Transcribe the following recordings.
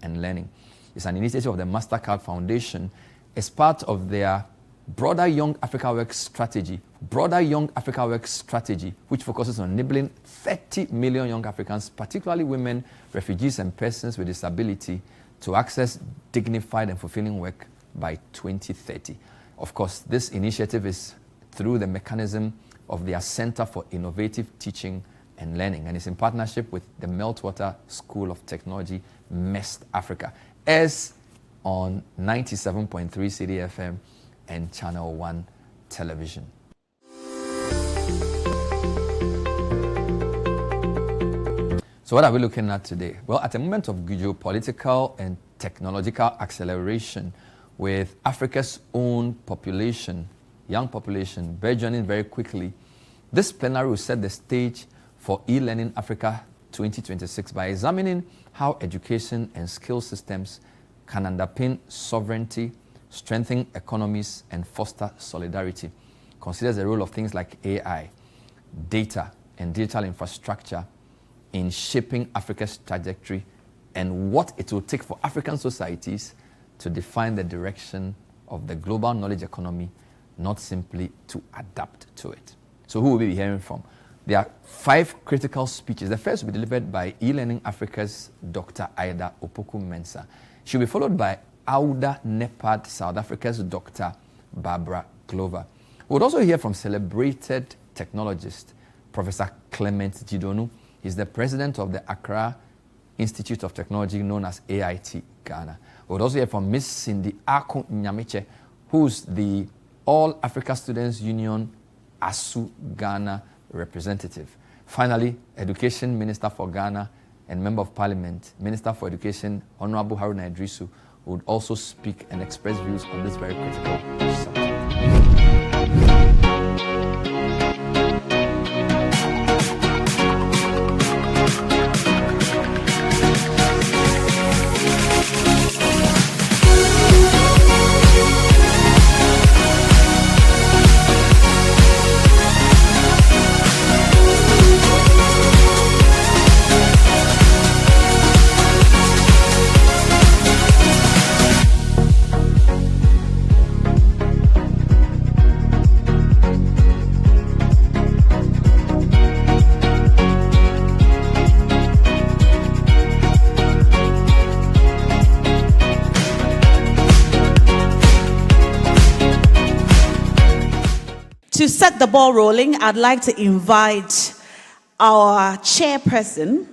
and Learning. It's an initiative of the MasterCard Foundation as part of their broader Young Africa Work strategy, which focuses on enabling 30 million young Africans, particularly women, refugees, and persons with disability, to access dignified and fulfilling work by 2030. Of course, this initiative is through the mechanism of their Center for Innovative Teaching and Learning, and it's in partnership with the Meltwater School of Technology, MEST Africa, as on 97.3 CDFM and Channel 1 television. So what are we looking at today? Well, at a moment of geopolitical and technological acceleration, with Africa's own population, young population, burgeoning very quickly, this plenary will set the stage for eLearning Africa 2026 by examining how education and skill systems can underpin sovereignty, strengthen economies, and foster solidarity. Considers the role of things like AI, data, and digital infrastructure in shaping Africa's trajectory and what it will take for African societies to define the direction of the global knowledge economy, not simply to adapt to it. So who will we be hearing from? There are 5 critical speeches. The first will be delivered by eLearning Africa's Dr. Ida Opoku-Mensah. She'll be followed by Auda Nepad, South Africa's Dr. Barbara Glover. We would also hear from celebrated technologist, Professor Clement Jidonu. He's the president of the Accra Institute of Technology, known as AIT Ghana. We would also hear from Miss Cindy Ako Nyamiche, who's the All Africa Students Union ASU Ghana representative. Finally, Education Minister for Ghana and Member of Parliament, Minister for Education, Honorable Haruna Idrisu, would also speak and express views on this very critical subject. To set the ball rolling, I'd like to invite our chairperson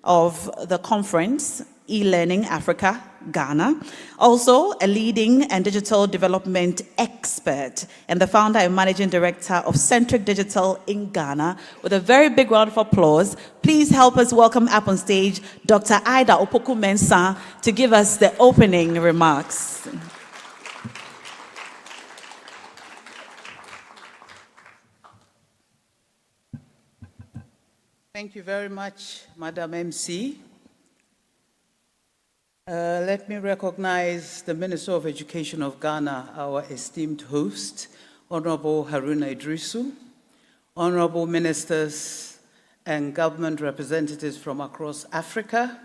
of the conference, eLearning Africa Ghana, also a leading and digital development expert and the founder and managing director of Centric Digital in Ghana. With a very big round of applause, please help us welcome up on stage Dr. Ida Opoku-Mensah to give us the opening remarks. Thank you very much, Madam MC. Let me recognize the Minister of Education of Ghana, our esteemed host, Honorable Haruna Idrisu, Honorable Ministers and government representatives from across Africa,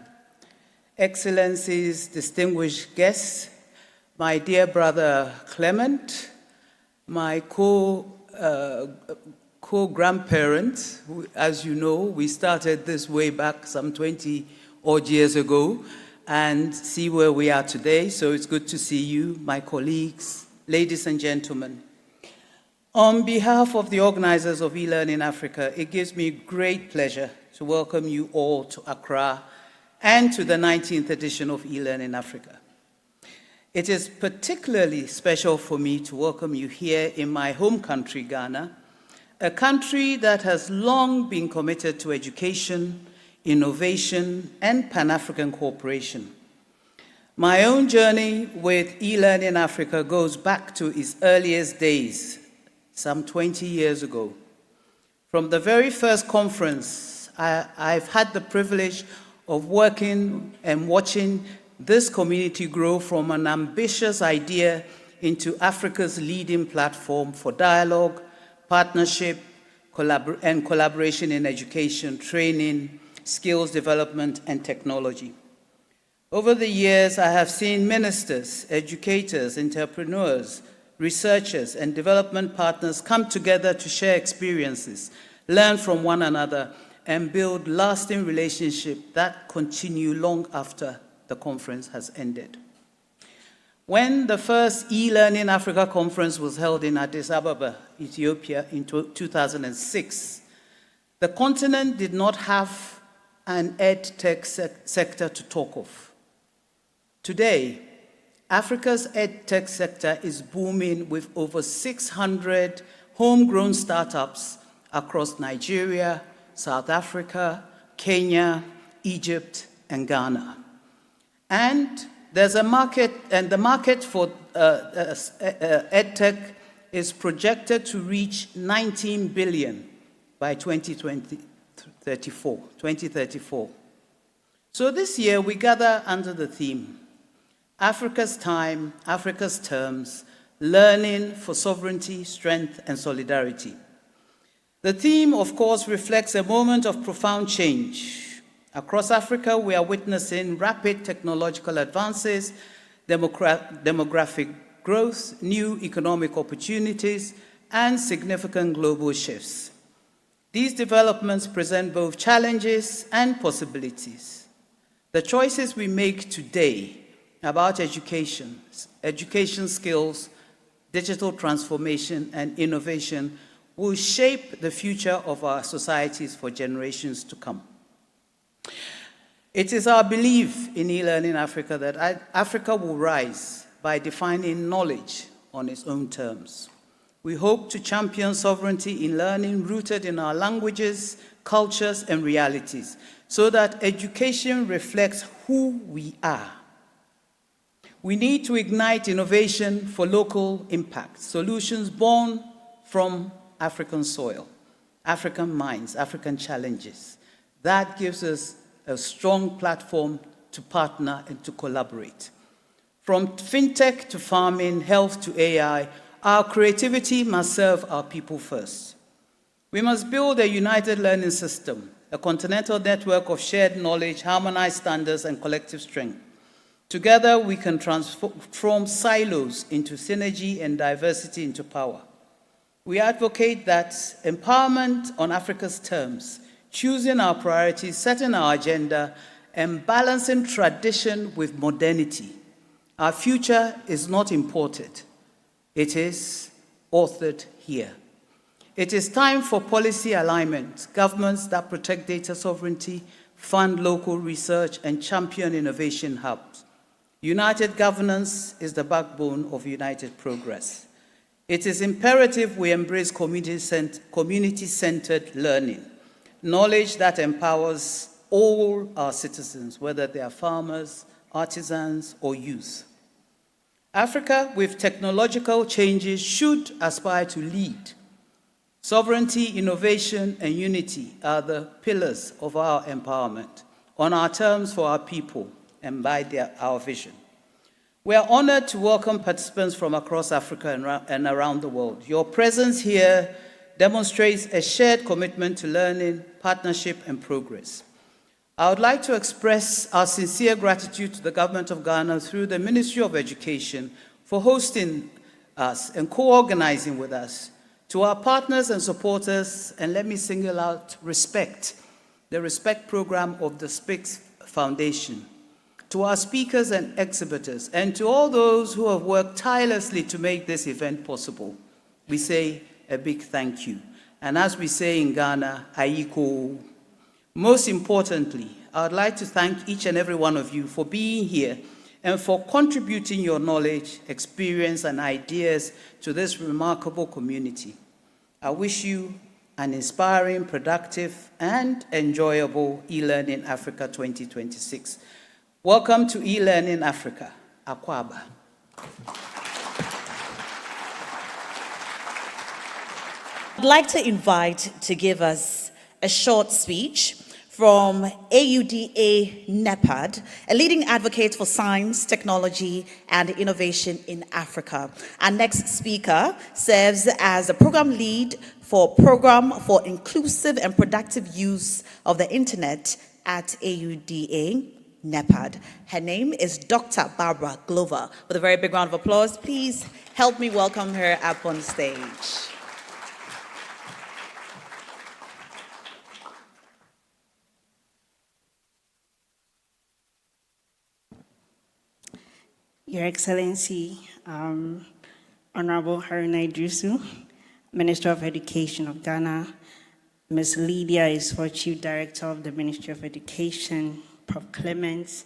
Excellencies, distinguished guests, my dear brother Clement, my co-grandparents, who, as you know, we started this way back some 20 odd years ago, and see where we are today. So it's good to see you, my colleagues, ladies and gentlemen. On behalf of the organizers of eLearning Africa, it gives me great pleasure to welcome you all to Accra and to the 19th edition of eLearning Africa. It is particularly special for me to welcome you here in my home country, Ghana, a country that has long been committed to education, innovation, and Pan-African cooperation. My own journey with eLearning Africa goes back to its earliest days, some 20 years ago. From the very first conference, I've had the privilege of working and watching this community grow from an ambitious idea into Africa's leading platform for dialogue, partnership, and collaboration in education, training, skills development, and technology. Over the years, I have seen ministers, educators, entrepreneurs, researchers, and development partners come together to share experiences, learn from one another, and build lasting relationships that continue long after the conference has ended. When the first e-Learning Africa conference was held in Addis Ababa, Ethiopia, in 2006, the continent did not have an EdTech sector to talk of. Today, Africa's EdTech sector is booming with over 600 homegrown startups across Nigeria, South Africa, Kenya, Egypt, and Ghana. And there's a market, and the market for EdTech is projected to reach 19 billion by 2034. So this year we gather under the theme, Africa's time, Africa's terms, learning for sovereignty, strength, and solidarity. The theme, of course, reflects a moment of profound change. Across Africa, we are witnessing rapid technological advances, demographic growth, new economic opportunities, and significant global shifts. These developments present both challenges and possibilities. The choices we make today about education skills, digital transformation, and innovation will shape the future of our societies for generations to come. It is our belief in e-Learning Africa that Africa will rise by defining knowledge on its own terms. We hope to champion sovereignty in learning rooted in our languages, cultures, and realities, so that education reflects who we are. We need to ignite innovation for local impact, solutions born from African soil, African minds, African challenges. That gives us a strong platform to partner and to collaborate. From fintech to farming, health to AI, our creativity must serve our people first. We must build a united learning system, a continental network of shared knowledge, harmonized standards, and collective strength. Together, we can transform silos into synergy and diversity into power. We advocate that empowerment on Africa's terms, choosing our priorities, setting our agenda, and balancing tradition with modernity. Our future is not imported. It is authored here. It is time for policy alignment, governments that protect data sovereignty, fund local research, and champion innovation hubs. United governance is the backbone of united progress. It is imperative we embrace community-centered learning, knowledge that empowers all our citizens, whether they are farmers, artisans, or youth. Africa, with technological changes, should aspire to lead. Sovereignty, innovation, and unity are the pillars of our empowerment, on our terms for our people, and by our vision. We are honored to welcome participants from across Africa and around the world. Your presence here demonstrates a shared commitment to learning, partnership, and progress. I would like to express our sincere gratitude to the Government of Ghana through the Ministry of Education for hosting us and co-organizing with us. To our partners and supporters, and let me single out Respect, the Respect program of the SPICS Foundation. To our speakers and exhibitors, and to all those who have worked tirelessly to make this event possible, we say a big thank you. And as we say in Ghana, Aiko. Most importantly, I would like to thank each and every one of you for being here and for contributing your knowledge, experience, and ideas to this remarkable community. I wish you an inspiring, productive, and enjoyable eLearning Africa 2026. Welcome to eLearning Africa, Akwaba. I'd like to invite to give us a short speech from AUDA NEPAD, a leading advocate for science, technology, and innovation in Africa. Our next speaker serves as a program lead for Program for Inclusive and Productive Use of the Internet at AUDA. NEPAD. Her name is Dr. Barbara Glover. With a very big round of applause, please help me welcome her up on stage. Your Excellency, Honorable Haruna Idrisu, Minister of Education of Ghana, Ms. Lydia Isfor, Chief Director of the Ministry of Education, Prof. Clemens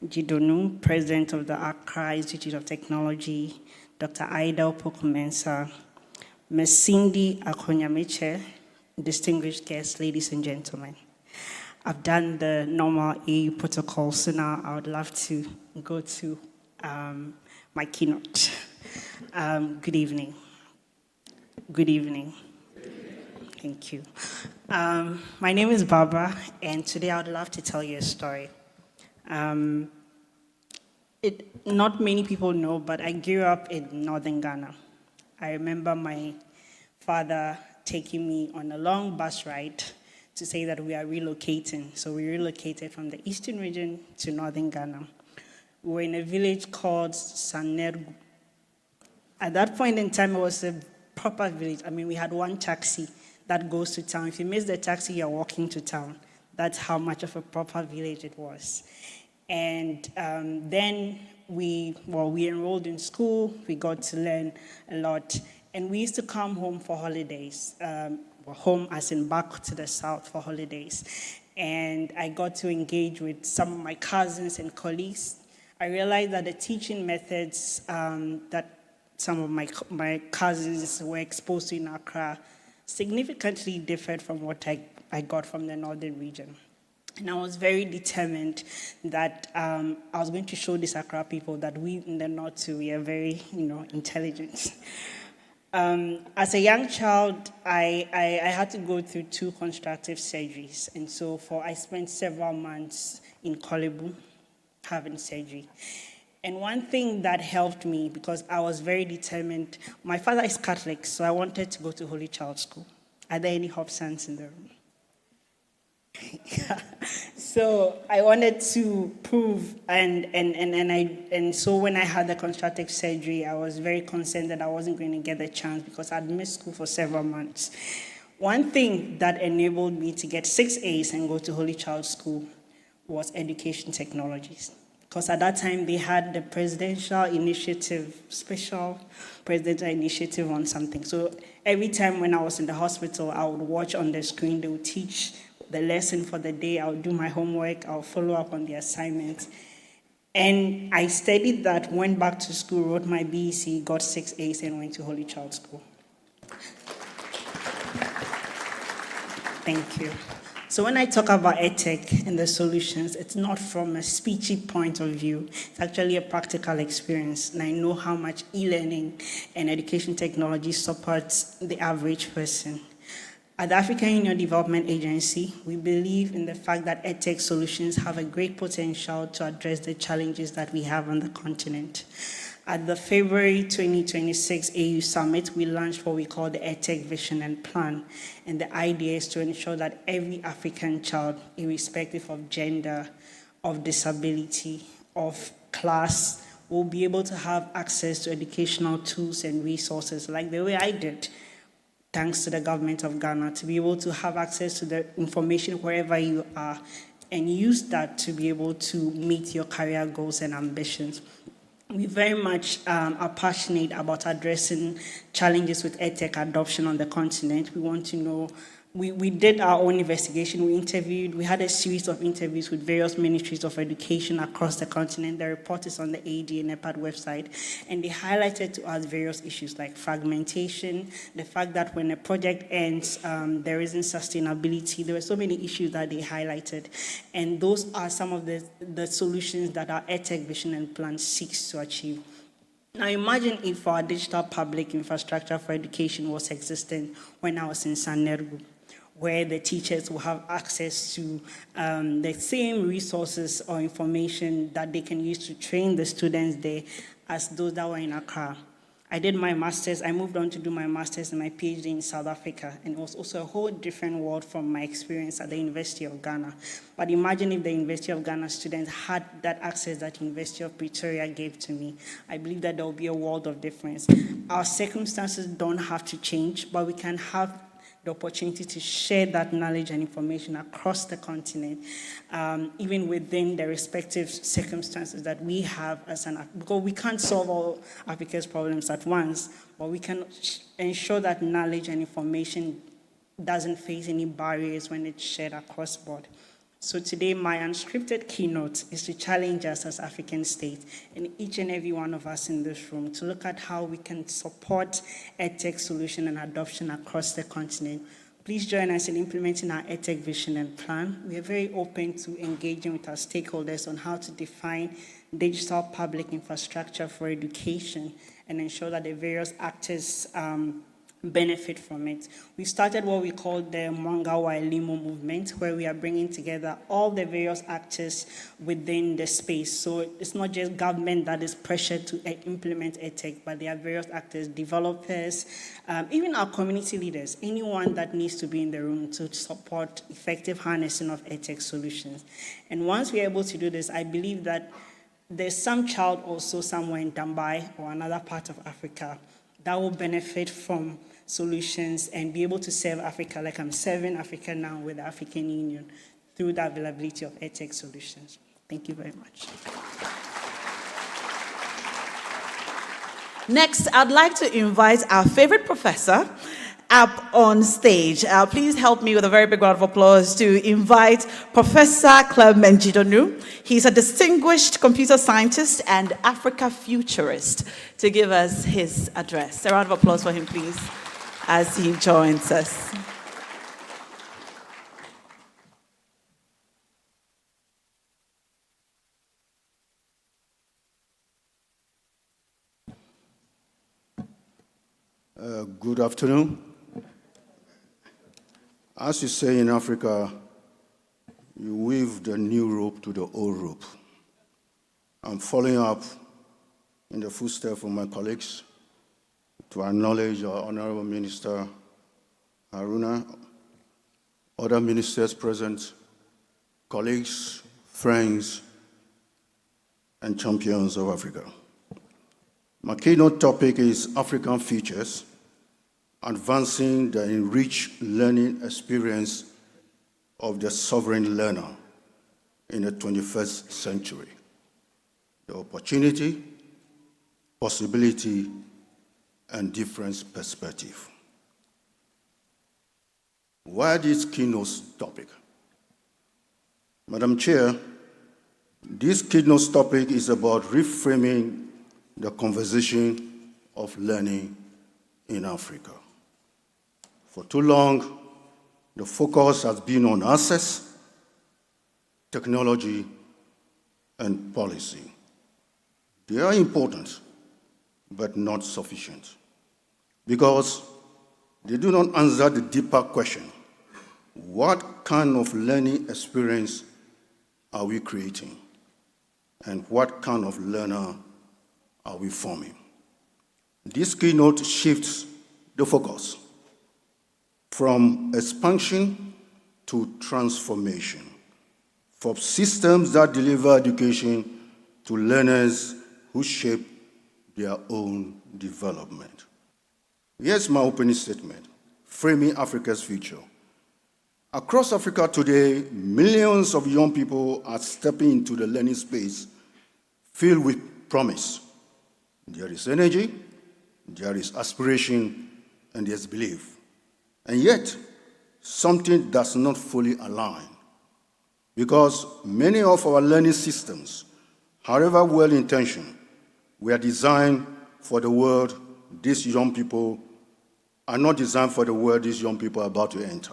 Jidonu, President of the Accra Institute of Technology, Dr. Aida Opoku-Mensah, Ms. Cindy Akonyamiche, distinguished guests, ladies and gentlemen. I've done the normal AU protocol, so now I would love to go to my keynote. Good evening. Good evening. Thank you. My name is Barbara, and today I would love to tell you a story. Not many people know, but I grew up in northern Ghana. I remember my father taking me on a long bus ride to say that we are relocating. So we relocated from the eastern region to northern Ghana. We were in a village called Sanergu. At that point in time, it was a proper village. I mean, we had one taxi that goes to town. If you miss the taxi, you're walking to town. That's how much of a proper village it was. And then we enrolled in school. We got to learn a lot. And we used to come home for holidays, home as in back to the south for holidays. And I got to engage with some of my cousins and colleagues. I realized that the teaching methods that some of my cousins were exposed to in Accra significantly differed from what I got from the northern region. And I was very determined that I was going to show these Accra people that we in the north too, we are very, intelligent. As a young child, I had to go through 2 constructive surgeries. And so I spent several months in Kolebu having surgery. And one thing that helped me, because I was very determined, my father is Catholic, so I wanted to go to Holy Child School. Are there any Hobsons in the room? So I wanted to prove, and so when I had the constructive surgery, I was very concerned that I wasn't going to get the chance because I'd missed school for several months. One thing that enabled me to get 6 A's and go to Holy Child School was education technologies. Because at that time, they had the presidential initiative, special presidential initiative on something. So every time when I was in the hospital, I would watch on the screen, they would teach the lesson for the day, I would do my homework, I would follow up on the assignments. And I studied that, went back to school, wrote my BEC, got 6 A's, and went to Holy Child School. Thank you. So when I talk about EdTech and the solutions, it's not from a speechy point of view. It's actually a practical experience. And I know how much e-learning and education technology supports the average person. At the African Union Development Agency, we believe in the fact that EdTech solutions have a great potential to address the challenges that we have on the continent. At the February 2026 AU Summit, we launched what we call the EdTech Vision and Plan. And the idea is to ensure that every African child, irrespective of gender, of disability, of class, will be able to have access to educational tools and resources like the way I did, thanks to the government of Ghana, to be able to have access to the information wherever you are and use that to be able to meet your career goals and ambitions. We very much are passionate about addressing challenges with EdTech adoption on the continent. We want to know, we did our own investigation. We had a series of interviews with various ministries of education across the continent. The report is on the AD and NEPAD website, and they highlighted to us various issues like fragmentation, the fact that when a project ends, there isn't sustainability. There were so many issues that they highlighted, and those are some of the solutions that our EdTech Vision and Plan seeks to achieve. Now imagine if our digital public infrastructure for education was existent when I was in Sanergu, where the teachers will have access to the same resources or information that they can use to train the students there as those that were in Accra. I did my master's. I moved on to do my master's and my PhD in South Africa, and it was also a whole different world from my experience at the University of Ghana. But imagine if the University of Ghana students had that access that University of Pretoria gave to me. I believe that there will be a world of difference. Our circumstances don't have to change, but we can have the opportunity to share that knowledge and information across the continent, even within the respective circumstances that we have as because we can't solve all Africa's problems at once, but we can ensure that knowledge and information doesn't face any barriers when it's shared across board. So today, my unscripted keynote is to challenge us as African states, and each and every one of us in this room, to look at how we can support EdTech solution and adoption across the continent. Please join us in implementing our EdTech vision and plan. We are very open to engaging with our stakeholders on how to define digital public infrastructure for education and ensure that the various actors benefit from it. We started what we call the Mwanga wa Elimu movement, where we are bringing together all the various actors within the space. So it's not just government that is pressured to implement EdTech, but there are various actors, developers, even our community leaders, anyone that needs to be in the room to support effective harnessing of EdTech solutions. And once we're able to do this, I believe that there's some child also somewhere in Dambai or another part of Africa that will benefit from solutions and be able to serve Africa like I'm serving Africa now with the African Union through the availability of EdTech solutions. Thank you very much. Next, I'd like to invite our favorite professor up on stage. Please help me with a very big round of applause to invite Professor Clement Jidonu. He's a distinguished computer scientist and Africa futurist to give us his address. A round of applause for him, please, as he joins us. Good afternoon. As you say in Africa, you weave the new rope to the old rope. I'm following up in the footsteps of my colleagues to acknowledge our Honorable Minister Haruna, other ministers present, colleagues, friends, and champions of Africa. My keynote topic is African Futures, advancing the enriched learning experience of the sovereign learner in the 21st century. The opportunity, possibility, and different perspective. Why this keynote topic? Madam Chair, this keynote topic is about reframing the conversation of learning in Africa. For too long, the focus has been on access, technology, and policy. They are important, but not sufficient, because they do not answer the deeper question: what kind of learning experience are we creating? And what kind of learner are we forming? This keynote shifts the focus from expansion to transformation, from systems that deliver education to learners who shape their own development. Here's my opening statement, framing Africa's future. Across Africa today, millions of young people are stepping into the learning space filled with promise. There is energy, there is aspiration, and there's belief. And yet, something does not fully align, because many of our learning systems, however well-intentioned, were designed for the world these young people are not designed for the world these young people are about to enter.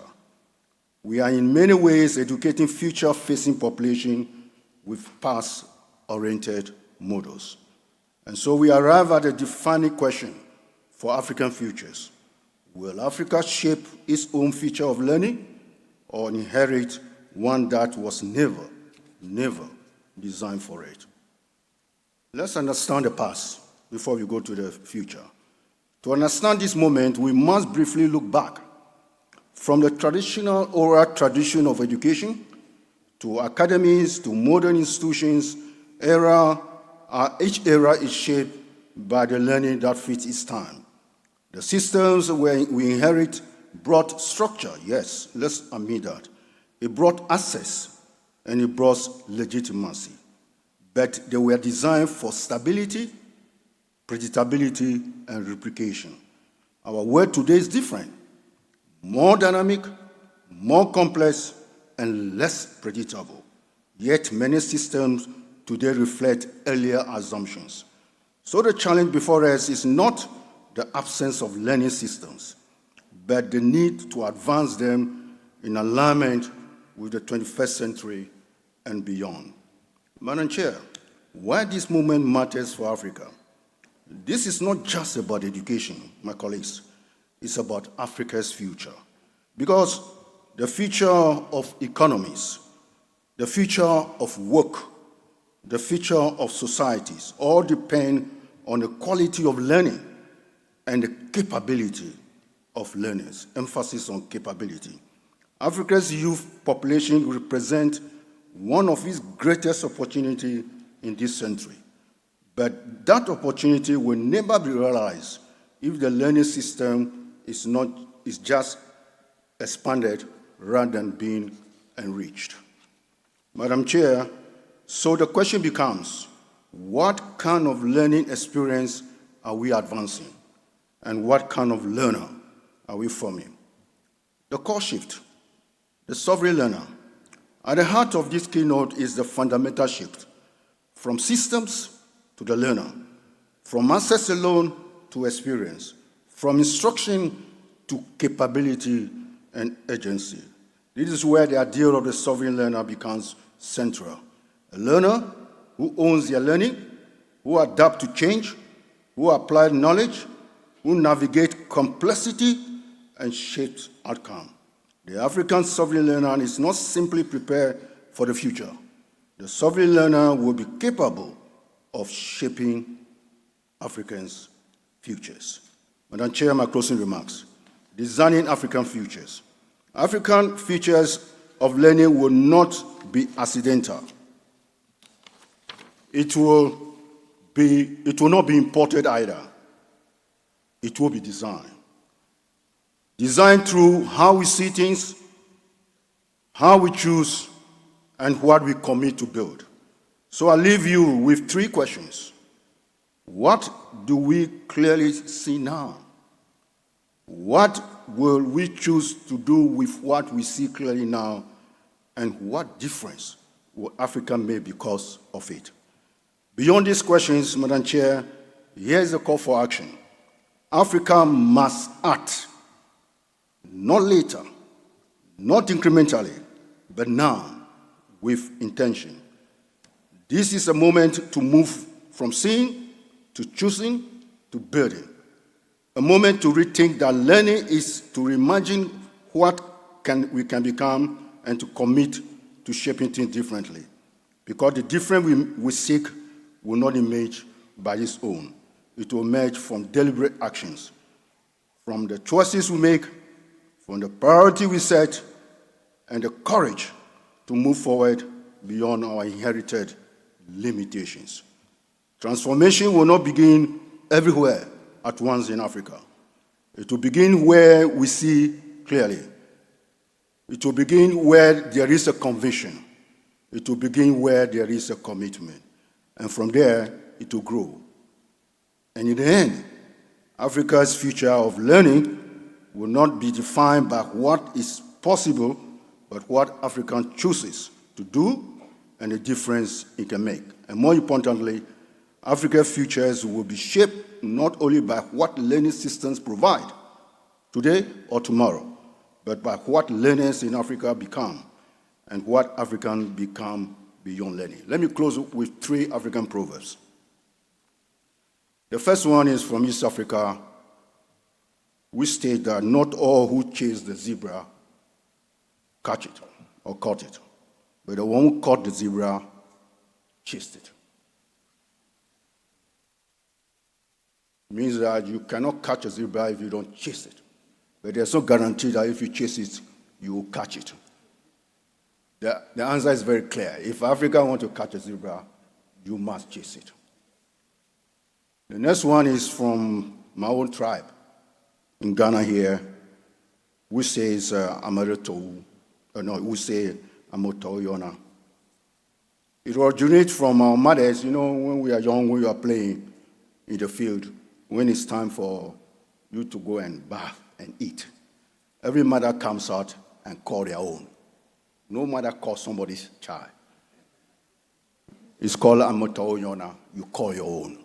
We are in many ways educating future-facing population with past-oriented models. And so we arrive at a defining question for African futures. Will Africa shape its own future of learning, or inherit one that was never designed for it? Let's understand the past before we go to the future. To understand this moment, we must briefly look back from the traditional oral tradition of education to academies to modern institutions. Each era is shaped by the learning that fits its time. The systems we inherit brought structure, yes, let's admit that. It brought access and it brought legitimacy. But they were designed for stability, predictability, and replication. Our world today is different, more dynamic, more complex, and less predictable. Yet many systems today reflect earlier assumptions. So the challenge before us is not the absence of learning systems, but the need to advance them in alignment with the 21st century and beyond. Madam Chair, why this movement matters for Africa? This is not just about education, my colleagues. It's about Africa's future. Because the future of economies, the future of work, the future of societies all depend on the quality of learning and the capability of learners, emphasis on capability. Africa's youth population represents one of its greatest opportunities in this century. But that opportunity will never be realized if the learning system is just expanded rather than being enriched. Madam Chair, so the question becomes, what kind of learning experience are we advancing? And what kind of learner are we forming? The core shift, the sovereign learner. At the heart of this keynote is the fundamental shift from systems to the learner, from access alone to experience, from instruction to capability and agency. This is where the ideal of the sovereign learner becomes central. A learner who owns their learning, who adapts to change, who applies knowledge, who navigates complexity and shapes outcome. The African sovereign learner is not simply prepared for the future. The sovereign learner will be capable of shaping Africans' futures. Madam Chair, my closing remarks. Designing African futures. African futures of learning will not be accidental. It will not be imported either. It will be designed. Designed through how we see things, how we choose, and what we commit to build. So I leave you with three questions. What do we clearly see now? What will we choose to do with what we see clearly now? And what difference will Africa make because of it? Beyond these questions, Madam Chair, here's a call for action. Africa must act, not later, not incrementally, but now, with intention. This is a moment to move from seeing to choosing to building. A moment to rethink that learning is to reimagine what we can become and to commit to shaping things differently. Because the difference we seek will not emerge by its own. It will emerge from deliberate actions, from the choices we make, from the priority we set, and the courage to move forward beyond our inherited limitations. Transformation will not begin everywhere at once in Africa. It will begin where we see clearly. It will begin where there is a conviction. It will begin where there is a commitment. And from there, it will grow. And in the end, Africa's future of learning will not be defined by what is possible, but what Africa chooses to do and the difference it can make. And more importantly, Africa's futures will be shaped not only by what learning systems provide today or tomorrow, but by what learners in Africa become and what Africans become beyond learning. Let me close with three African proverbs. The first one is from East Africa, which states that not all who chase the zebra catch it or caught it, but the one who caught the zebra chased it. It means that you cannot catch a zebra if you don't chase it. But there's no guarantee that if you chase it, you will catch it. The answer is very clear. If Africa wants to catch a zebra, you must chase it. The next one is from my own tribe in Ghana here. We say it's Amaretou. We say Amotoyona. It originates from our mothers, when we are young, we are playing in the field, when it's time for you to go and bath and eat. Every mother comes out and calls their own. No mother calls somebody's child. It's called Amotoyona. You call your own.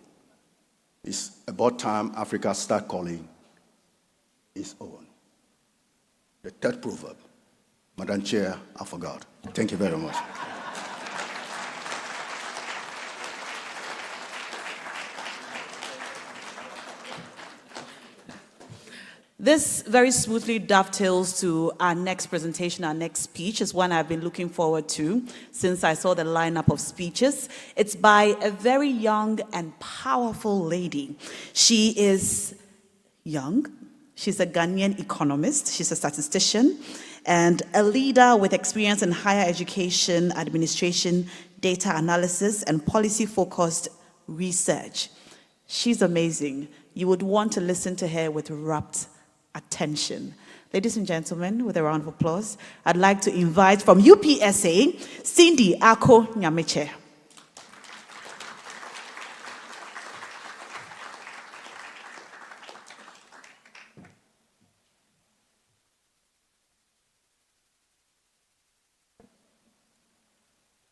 It's about time Africa start calling its own. The third proverb. Madam Chair, I forgot. Thank you very much. This very smoothly dovetails to our next presentation, our next speech. Is one I've been looking forward to since I saw the lineup of speeches. It's by a very young and powerful lady. She is young. She's a Ghanaian economist. She's a statistician and a leader with experience in higher education, administration, data analysis, and policy-focused research. She's amazing. You would want to listen to her with rapt attention. Ladies and gentlemen, with a round of applause, I'd like to invite from UPSA, Cindy Ako Nyameche.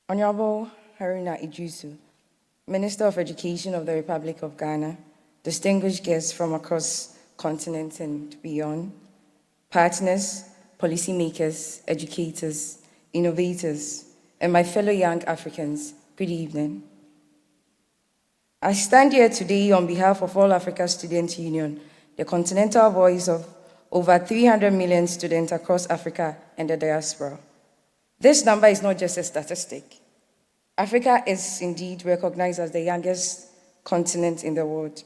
Honorable Haruna Ijusu, Minister of Education of the Republic of Ghana, distinguished guests from across continent and beyond, partners, policymakers, educators, innovators, and my fellow young Africans, good evening. I stand here today on behalf of All Africa Student Union, the continental voice of over 300 million students across Africa and the diaspora. This number is not just a statistic. Africa is indeed recognized as the youngest continent in the world.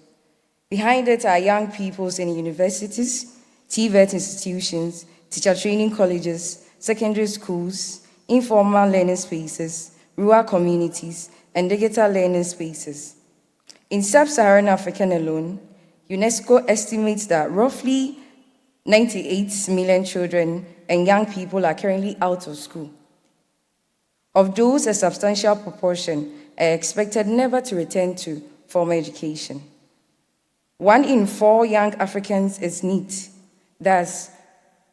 Behind it are young peoples in universities, TVET institutions, teacher training colleges, secondary schools, informal learning spaces, rural communities, and digital learning spaces. In sub-Saharan Africa alone, UNESCO estimates that roughly 98 million children and young people are currently out of school. Of those, a substantial proportion are expected never to return to formal education. 1 in 4 young Africans is NEET, thus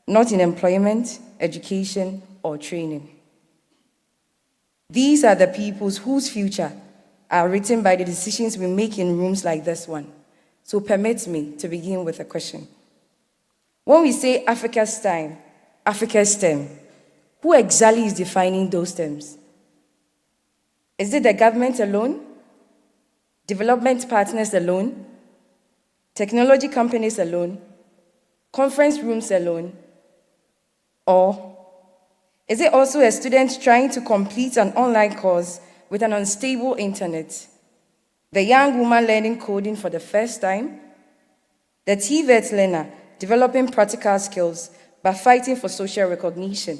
not in employment, education, or training. These are the peoples whose future are written by the decisions we make in rooms like this one. So permit me to begin with a question. When we say Africa's time, Africa's STEM, who exactly is defining those terms? Is it the government alone? Development partners alone? Technology companies alone? Conference rooms alone? Or is it also a student trying to complete an online course with an unstable internet? The young woman learning coding for the first time? The TVET learner developing practical skills but fighting for social recognition?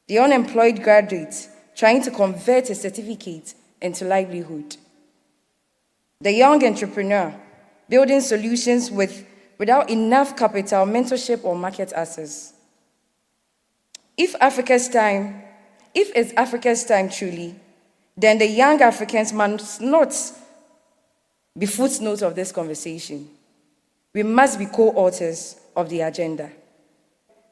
The unemployed graduate trying to convert a certificate into livelihood? The young entrepreneur building solutions without enough capital, mentorship, or market access? If it's Africa's time truly, then the young Africans must not be footnotes of this conversation. We must be co-authors of the agenda.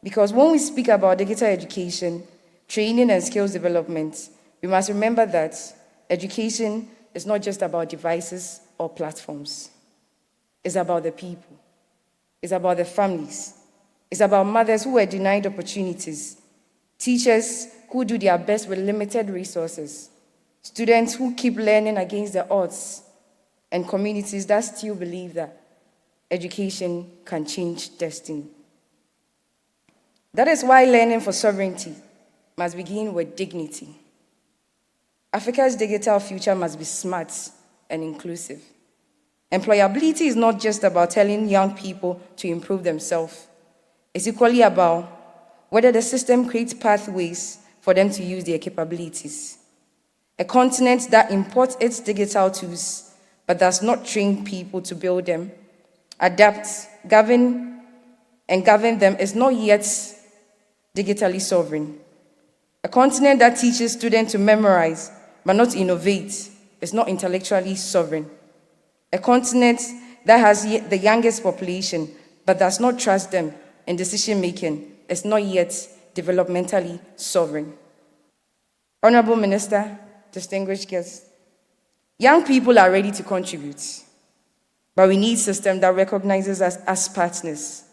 Because when we speak about digital education, training, and skills development, we must remember that education is not just about devices or platforms. It's about the people. It's about the families. It's about mothers who were denied opportunities, teachers who do their best with limited resources, students who keep learning against the odds, and communities that still believe that education can change destiny. That is why learning for sovereignty must begin with dignity. Africa's digital future must be smart and inclusive. Employability is not just about telling young people to improve themselves. It's equally about whether the system creates pathways for them to use their capabilities. A continent that imports its digital tools but does not train people to build them, adapt, govern them is not yet digitally sovereign. A continent that teaches students to memorize but not innovate is not intellectually sovereign. A continent that has the youngest population but does not trust them in decision-making is not yet developmentally sovereign. Honorable Minister, distinguished guests, young people are ready to contribute, but we need a system that recognizes us as partners.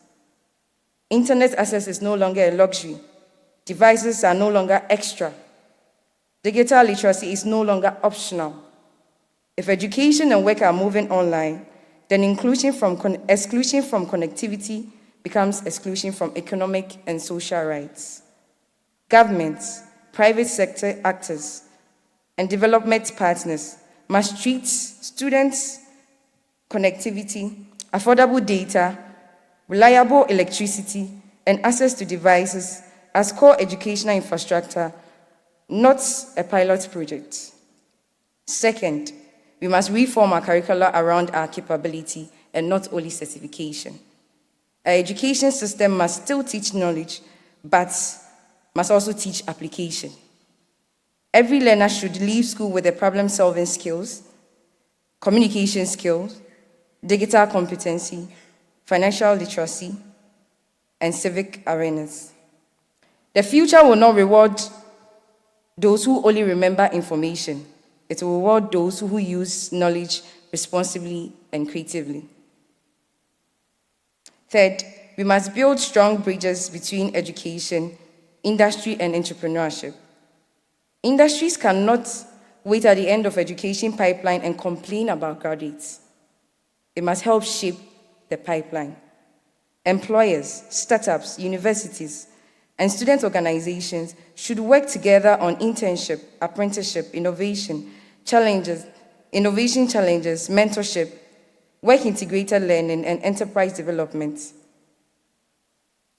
Internet access is no longer a luxury. Devices are no longer extra. Digital literacy is no longer optional. If education and work are moving online, then exclusion from connectivity becomes exclusion from economic and social rights. Governments, private sector actors, and development partners must treat students' connectivity, affordable data, reliable electricity, and access to devices as core educational infrastructure, not a pilot project. Second, we must reform our curricula around our capability and not only certification. Our education system must still teach knowledge, but must also teach application. Every learner should leave school with the problem-solving skills, communication skills, digital competency, financial literacy, and civic awareness. The future will not reward those who only remember information. It will reward those who use knowledge responsibly and creatively. Third, we must build strong bridges between education, industry, and entrepreneurship. Industries cannot wait at the end of education pipeline and complain about graduates. It must help shape the pipeline. Employers, startups, universities, and student organizations should work together on internship, apprenticeship, innovation challenges, mentorship, work-integrated learning, and enterprise development.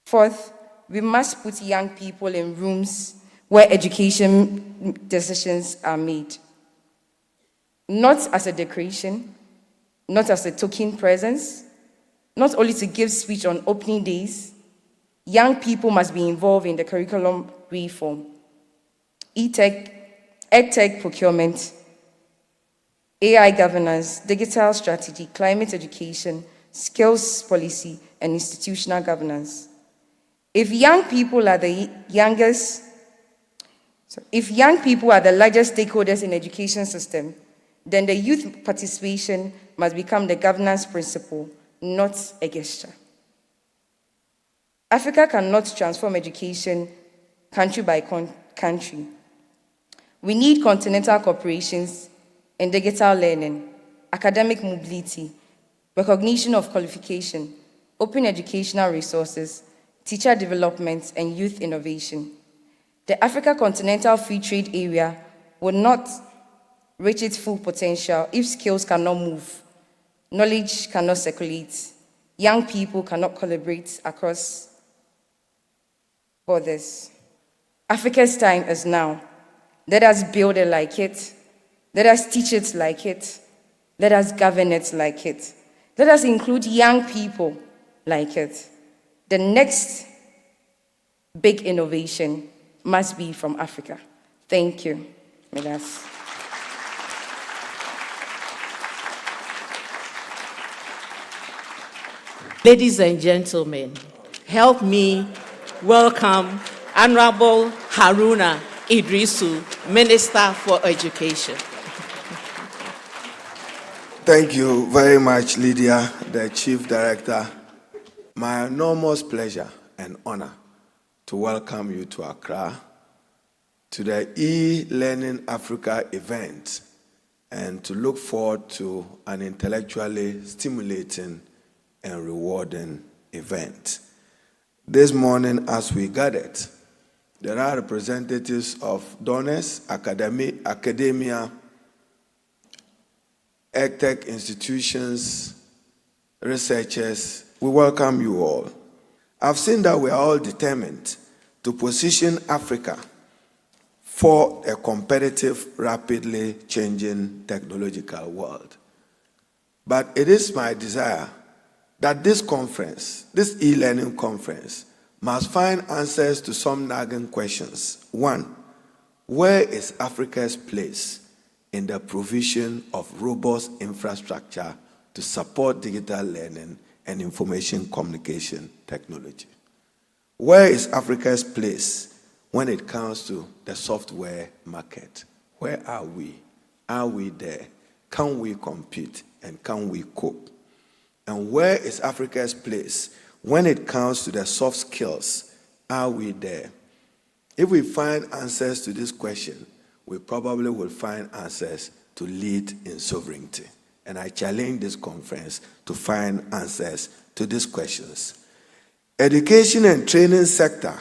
Fourth, we must put young people in rooms where education decisions are made. Not as a decoration, not as a token presence, not only to give speech on opening days. Young people must be involved in the curriculum reform. EdTech procurement, AI governance, digital strategy, climate education, skills policy, and institutional governance. If young people are the largest stakeholders in education system, then the youth participation must become the governance principle, not a gesture. Africa cannot transform education country by country. We need continental corporations in digital learning, academic mobility, recognition of qualification, open educational resources, teacher development, and youth innovation. The Africa Continental Free Trade Area will not reach its full potential if skills cannot move, knowledge cannot circulate, young people cannot collaborate across borders. Africa's time is now. Let us build it like it. Let us teach it like it. Let us govern it like it. Let us include young people like it. The next big innovation must be from Africa. Thank you. Midas. Ladies and gentlemen, help me welcome Honorable Haruna Idrisu, Minister for Education. Thank you very much, Lydia, the Chief Director. My enormous pleasure and honor to welcome you to Accra, to the e-Learning Africa event, and to look forward to an intellectually stimulating and rewarding event. This morning, as we gathered, there are representatives of donors, academia, EdTech institutions, researchers, we welcome you all. I've seen that we are all determined to position Africa for a competitive, rapidly changing technological world. But it is my desire that this conference, this e-learning conference, must find answers to some nagging questions. One, where is Africa's place in the provision of robust infrastructure to support digital learning and information communication technology? Where is Africa's place when it comes to the software market? Where are we? Are we there? Can we compete and can we cope? And where is Africa's place when it comes to the soft skills? Are we there? If we find answers to this question, we probably will find answers to lead in sovereignty. And I challenge this conference to find answers to these questions. Education and training sector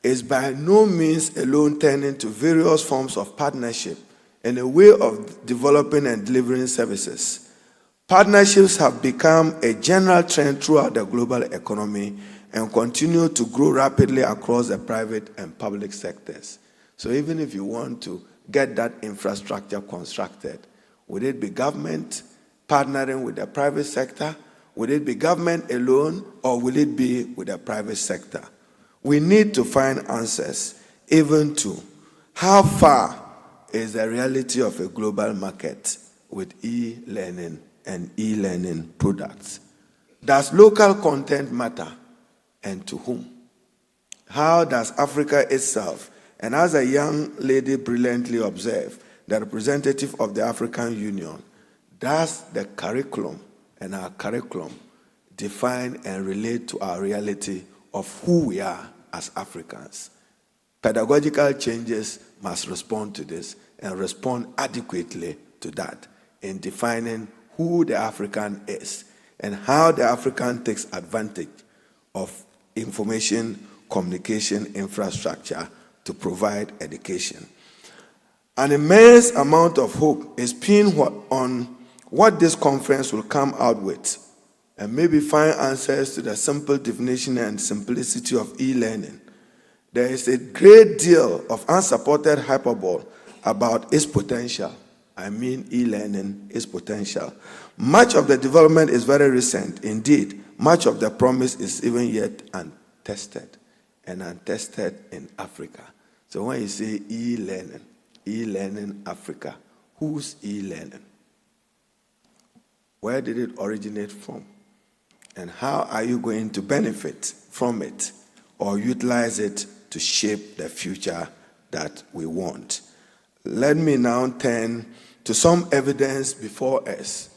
is by no means alone turning to various forms of partnership in a way of developing and delivering services. Partnerships have become a general trend throughout the global economy and continue to grow rapidly across the private and public sectors. So even if you want to get that infrastructure constructed, would it be government partnering with the private sector? Would it be government alone, or will it be with the private sector? We need to find answers even to how far is the reality of a global market with e-learning and e-learning products. Does local content matter, and to whom? How does Africa itself, and as a young lady brilliantly observed, the representative of the African Union, does the curriculum and our curriculum define and relate to our reality of who we are as Africans? Pedagogical changes must respond to this and respond adequately to that in defining who the African is and how the African takes advantage of information communication infrastructure to provide education. An immense amount of hope is pinned on what this conference will come out with, and maybe find answers to the simple definition and simplicity of e-learning. There is a great deal of unsupported hyperbole about its potential. I mean, e-learning is potential. Much of the development is very recent. Indeed, much of the promise is even yet untested, and untested in Africa. So when you say e-learning, e-learning Africa, whose e-learning? Where did it originate from? And how are you going to benefit from it or utilize it to shape the future that we want? Let me now turn to some evidence before us.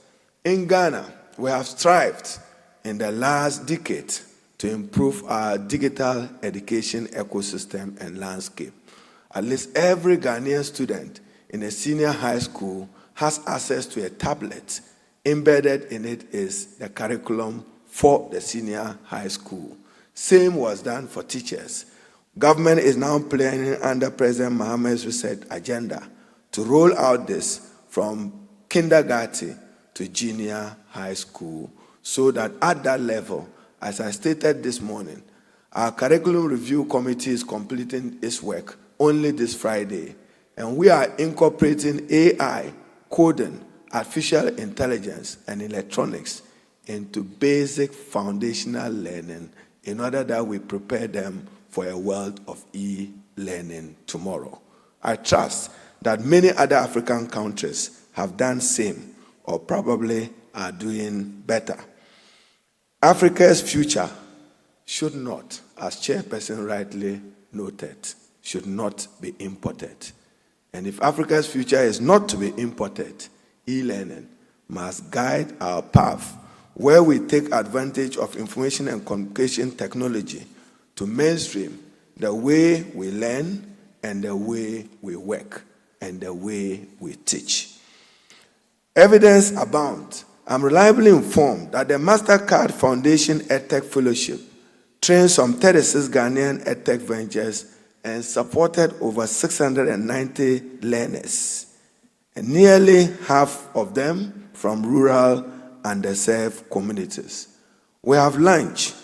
In Ghana, we have strived in the last decade to improve our digital education ecosystem and landscape. At least every Ghanaian student in a senior high school has access to a tablet. Embedded in it is the curriculum for the senior high school. Same was done for teachers. Government is now planning under President Mohammed's research agenda to roll out this from kindergarten to junior high school, so that at that level, as I stated this morning, our curriculum review committee is completing its work only this Friday, and we are incorporating AI, coding, artificial intelligence, and electronics into basic foundational learning in order that we prepare them for a world of e-learning tomorrow. I trust that many other African countries have done same or probably are doing better. Africa's future should not, as Chairperson rightly noted, should not be imported. And if Africa's future is not to be imported, e-learning must guide our path where we take advantage of information and communication technology to mainstream the way we learn and the way we work and the way we teach. Evidence abounds. I'm reliably informed that the MasterCard Foundation EdTech Fellowship trained some 36 Ghanaian EdTech ventures and supported over 690 learners. And nearly half of them from rural and underserved communities. We have launched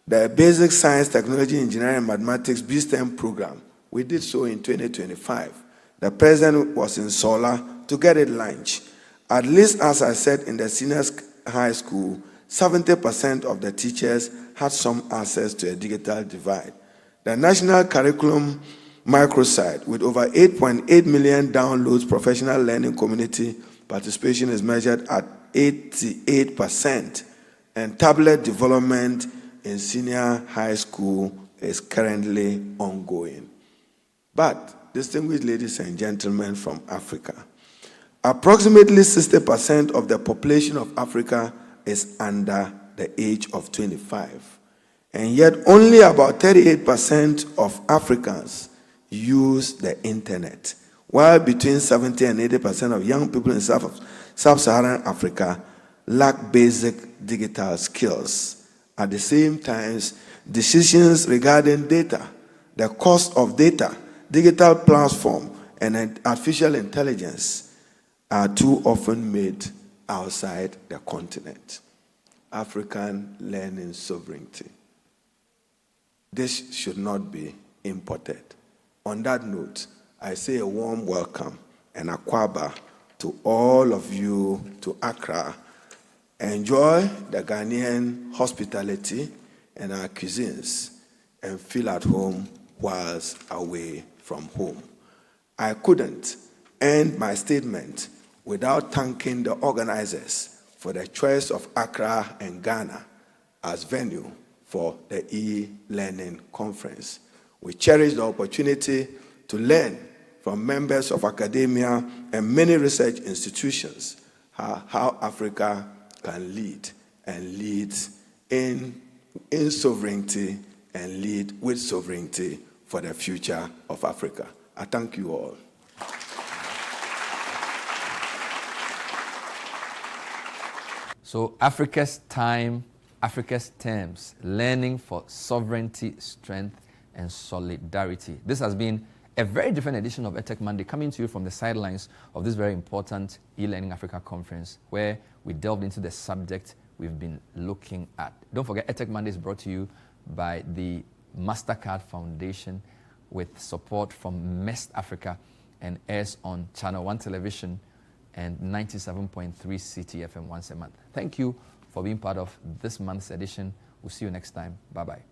the Basic Science, Technology, Engineering, and Mathematics BSTEM program. We did so in 2025. The president was in Sola to get it launched. At least, as I said, in the senior high school, 70% of the teachers had some access to a digital divide. The national curriculum microsite, with over 8.8 million downloads, professional learning community participation is measured at 88%, and tablet development in senior high school is currently ongoing. But, distinguished ladies and gentlemen from Africa, approximately 60% of the population of Africa is under the age of 25. And yet only about 38% of Africans use the internet, while between 70 and 80% of young people in sub-Saharan Africa lack basic digital skills. At the same time, decisions regarding data, the cost of data, digital platform, and artificial intelligence are too often made outside the continent. African learning sovereignty. This should not be imported. On that note, I say a warm welcome and akwaba to all of you to Accra. Enjoy the Ghanaian hospitality and our cuisines and feel at home whilst away from home. I couldn't end my statement without thanking the organizers for the choice of Accra and Ghana as venue for the e-learning conference. We cherish the opportunity to learn from members of academia and many research institutions how Africa can lead and lead in sovereignty and lead with sovereignty for the future of Africa. I thank you all. So Africa's time, Africa's terms, learning for sovereignty, strength, and solidarity. This has been a very different edition of EdTech Monday, coming to you from the sidelines of this very important e-Learning Africa conference, where we delved into the subject we've been looking at. Don't forget, EdTech Monday is brought to you by the MasterCard Foundation with support from MEST Africa and airs on Channel 1 Television and 97.3 CTFM once a month. Thank you for being part of this month's edition. We'll see you next time. Bye-bye.